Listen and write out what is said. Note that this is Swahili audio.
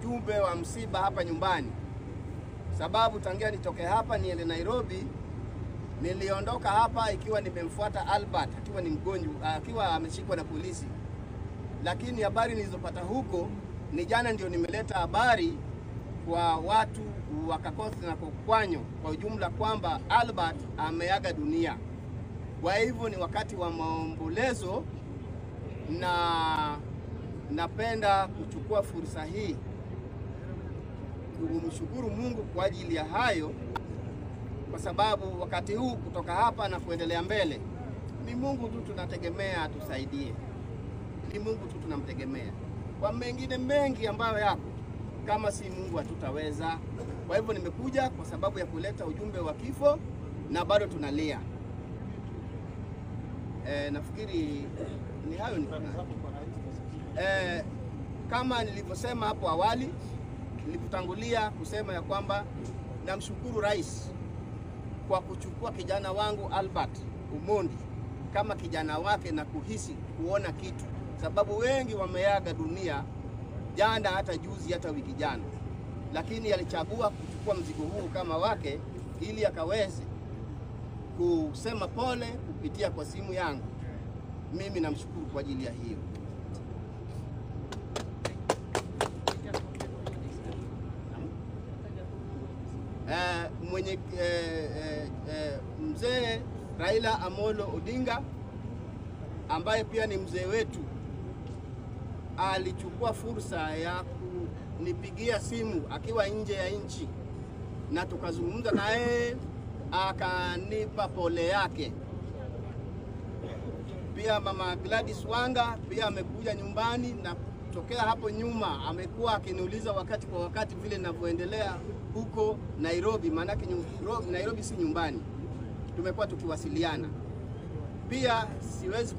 ujumbe wa msiba hapa nyumbani, sababu tangia nitoke hapa niende Nairobi, niliondoka hapa ikiwa nimemfuata Albert akiwa ni mgonjwa, akiwa ameshikwa na polisi. Lakini habari nilizopata huko ni jana ndio nimeleta habari kwa watu wa Kakothi na Kokwanyo kwa ujumla kwamba Albert ameaga dunia. Kwa hivyo ni wakati wa maombolezo, na napenda kuchukua fursa hii kumshukuru Mungu kwa ajili ya hayo, kwa sababu wakati huu kutoka hapa na kuendelea mbele ni Mungu tu tunategemea atusaidie. Ni Mungu tu tunamtegemea. Kwa mengine mengi ambayo yako, kama si Mungu hatutaweza. Kwa hivyo nimekuja kwa sababu ya kuleta ujumbe wa kifo, na bado tunalia. Nafikiri ni hayo ni kama nilivyosema hapo awali, nilikutangulia kusema ya kwamba namshukuru Rais kwa kuchukua kijana wangu Albert Omondi kama kijana wake na kuhisi kuona kitu, sababu wengi wameaga dunia jana, hata juzi, hata wiki jana, lakini alichagua kuchukua mzigo huu kama wake ili akaweze kusema pole kupitia kwa simu yangu. Mimi namshukuru kwa ajili ya hiyo. Mzee Raila Amolo Odinga ambaye pia ni mzee wetu alichukua fursa ya kunipigia simu akiwa nje ya nchi, na tukazungumza naye akanipa pole yake. Pia mama Gladys Wanga pia amekuja nyumbani, na tokea hapo nyuma amekuwa akiniuliza wakati kwa wakati vile ninavyoendelea huko Nairobi, maana Nairobi si nyumbani. Tumekuwa tukiwasiliana. Pia siwezi